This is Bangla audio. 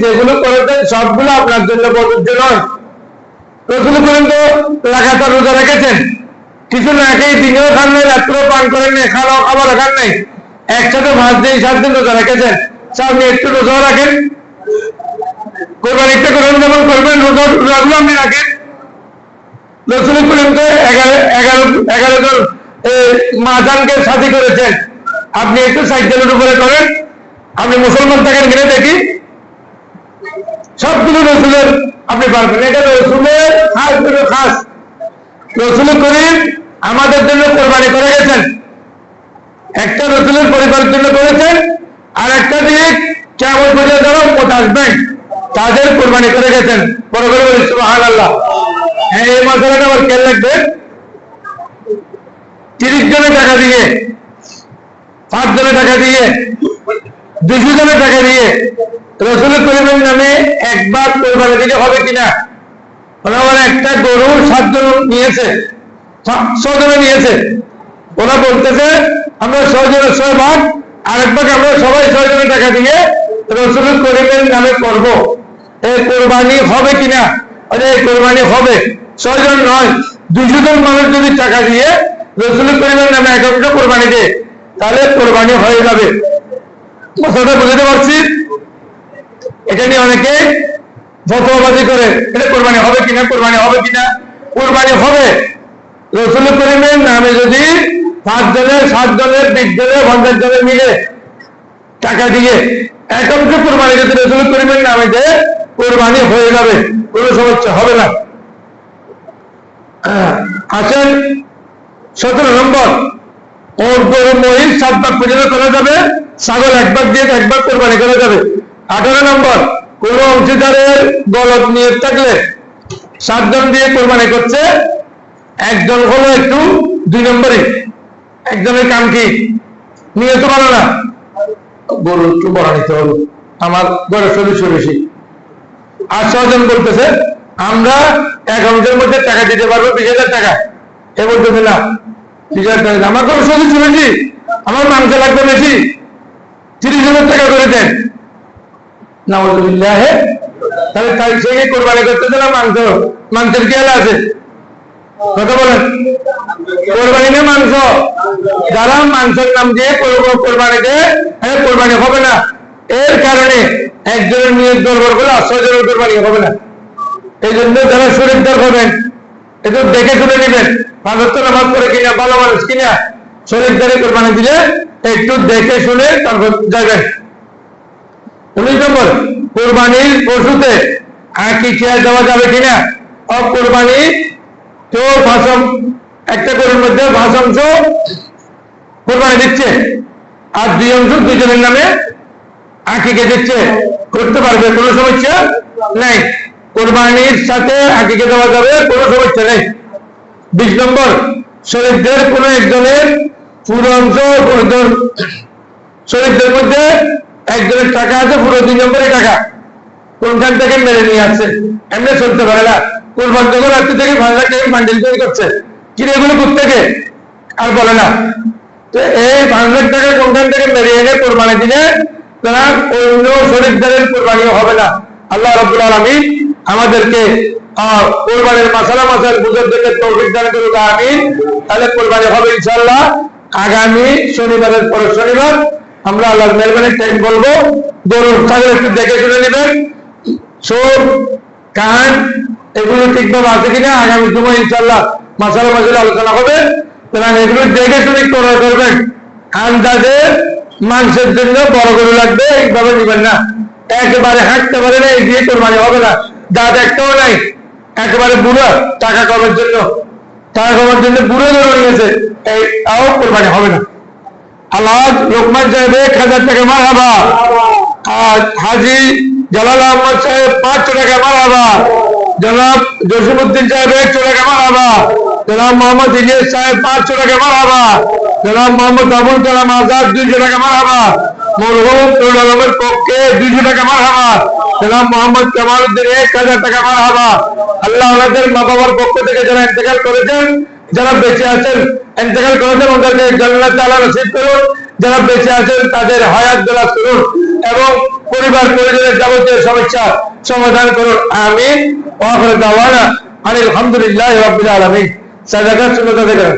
যেগুলো করেছেন সবগুলো আপনার জন্য প্রযোজ্য নয়। রসুল করিম তো লাগাতার রোজা রেখেছেন, কিছু না খেয়ে দিনেও খান নাই, রাত্রেও পান করেন নাই, খাওয়া খাবার খান নাই, একসাথে 5 দিন 7 দিন রোজা রেখেছেন। আপনি একটু রোজাও রাখেন, কোরবানিটা করেন যেমন করবেন, রোজাগুলো আপনি রাখেন। রসুল করিম তো 11 জন মাজানকে সাথী করেছেন, আপনি একটু 60 জনের উপরে করেন। আপনি মুসলমান থাকেন কিনে দেখি, সবগুলো রসুলের আপনি পারবেন। এটা রসুলের খাস। রসুল করিম আমাদের জন্য কোরবানি করে গেছেন, একটা রসুলের পরিবারের জন্য করেছেন, আর একটা দিক কেমন পর্যন্ত যারা উম্মত আসবেন তাদের কোরবানি করে গেছেন। বড় করে বলি সুবহানাল্লাহ। হ্যাঁ, এই মশলাটা আবার খেয়াল রাখবেন, 30 জনের টাকা দিয়ে, 5 জনের টাকা দিয়ে, 200 জনের টাকা দিয়ে রসুল করিমের নামে একবার কোরবানি দিতে হবে কিনা? ওরা একটা গরু 7 জন নিয়েছে, 100 জনে নিয়েছে, ওরা বলতেছে আমরা 100 জনের 100 ভাগ, আরেক ভাগ আমরা সবাই 100 জনের টাকা দিয়ে রসুল করিমের নামে করব। এই কোরবানি হবে কিনা? এই কোরবানি হবে। 100 জন নয়, 200 জন মানুষ যদি টাকা দিয়ে রসুল করিমের নামে একটা কোরবানি দেয় তাহলে কোরবানি হয়ে যাবে। কথাটা বুঝতে পারছি? এটা নিয়ে অনেকে ফতোয়াবাজি করে, এটা কোরবানি হবে কিনা, কোরবানি হবে কিনা। কোরবানি হবে। রসুল করিমের নামে যদি 5 জনের 7 জনের 20 জনের 50 জনের মিলে টাকা দিয়ে একাংশ কোরবানি যদি রসুল করিমের নামে দেয় কোরবানি হয়ে যাবে, কোনো সমস্যা হবে না। আসেন 17 নম্বর, ওর গরু মহিষ 7 ভাগ পর্যন্ত করা যাবে, ছাগল 1 ভাগ দিয়ে 1 ভাগ কোরবানি করা যাবে। 18 নম্বর, কোন অংশীদারের গলত নিয়ে থাকলে 7 জন দিয়ে কোরবানি করছে, একজন হলো একটু 2 নম্বরে, একজনের কাম কি নিয়ে তো ভালো না, গরু একটু বড় নিতে হবে, আমার গরুর সদস্য বেশি। আর 6 জন বলতেছে আমরা এক অংশের মধ্যে টাকা দিতে পারবো 20,000 টাকা, এ বলতেছে না 20,000 টাকা আমার গরুর সদস্য বেশি, আমার মাংস লাগবে বেশি, 30,000 টাকা করে দেন। নাউযুবিল্লাহ। তাহলে তাই সে কোরবানি করতেছে না মাংসের কি হাল আছে? কথা বলেন, কোরবানি না মাংস? যারা মাংসের নাম দিয়ে কোরবানি দেয় কোরবানি হবে না। এর কারণে একজনের নিয়োগ দরবার করে 6 জনের কোরবানি হবে না। এই জন্য যারা শরীরদার হবেন একটু দেখে শুনে নেবেন, 5 ওয়াক্ত নামাজ পড়ে কিনা, ভালো মানুষ কিনা, শরীরদারে কোরবানি দিলে একটু দেখে শুনে তারপর যাবেন। 19 নম্বর, কোরবানির পশুতে আকিকা দেওয়া যাবে কিনা? কোরবানি তো একটা গরুর মধ্যে 5 অংশ কোরবানি দিচ্ছে আর 2 অংশ 2 জনের নামে আকিকা দিচ্ছে, করতে পারবে, কোনো সমস্যা নাই। কোরবানির সাথে আকিকা দেওয়া যাবে, কোনো সমস্যা নেই। 20 নম্বর, শরীরদের কোন একজনের পুরো অংশ, শরীরদের মধ্যে একজনের টাকা আছে পুরো 2 নম্বরের টাকা, কোনখান থেকে মেরে নিয়ে আসছে, এমনি চলতে পারে না। কোরবান যখন রাত্রি থেকে 5 লাখ টাকা বান্ডিল তৈরি করছে, কিনে এগুলো কোথেকে আর বলে না। তো এই 5 লাখ টাকা কোনখান থেকে মেরে এনে কোরবানি দিলে তারা অন্য শরীরদারের কোরবানিও হবে না। আল্লাহ রাব্বুল আলামিন আমাদেরকে কোরবানির মাসালা বুঝার জন্য তৌফিক দান করুক, আমিন। তাহলে কোরবানি হবে ইনশাআল্লাহ আগামী শনিবারের পরের শনিবার। আমরা আল্লাহর মেহরবানি টাইম বলবো, গরুর ছাগল একটু দেখে শুনে নেবেন, চোখ কান এগুলো ঠিকভাবে আছে কিনা। আগামী সময় ইনশাআল্লাহ মাসালা আলোচনা হবে, সুতরাং এগুলো দেখে শুনে ক্রয় করবেন। আন্দাজে মাংসের জন্য বড় গরু লাগবে এইভাবে নিবেন না, একেবারে হাঁটতে পারে না এই দিয়ে কোরবানি হবে না। দাঁত একটাও নাই, একেবারে বুড়ো, টাকা কমার জন্য বুড়ো গরু নিয়েছে, তাও কোরবানি হবে না। আল্লাহ লোকমান সাহেব 1,000 টাকা মারহাবা, আর হাজি জালাল আহমদ সাহেব 500 টাকা মারহাবা, জনাব জসিমউদ্দিন সাহেব 100 টাকা মারহাবা, জনাব মোহাম্মদ ইলিয়াস সাহেব 500 টাকা মারহাবা, জনাব মোহাম্মদ আবুল কালাম আজাদ 200 টাকা মারহাবা, মরহুম নুরুল আলমের পক্ষে 200 টাকা মারহাবা, জনাব মোহাম্মদ কামালউদ্দিন 1,000 টাকা মারহাবা। আল্লাহ ওনাদের মা বাবার পক্ষ থেকে যারা ইন্তেকাল করেছেন, যারা বেঁচে আছেন, ইন্তেকাল করেছেন, ওদেরকে জান্নাত আল্লাহ নসিব করুন। যারা বেঁচে আছেন তাদের হায়াত দরাজ করুন এবং পরিবার পরিজনের যাবতীয় সমস্যা সমাধান করুন। আমিন। ওয়া আখিরু দাওয়ানা আনিল হামদুলিল্লাহি রাব্বিল আলামিন। সাদাকা সুন্নাত দেখেন।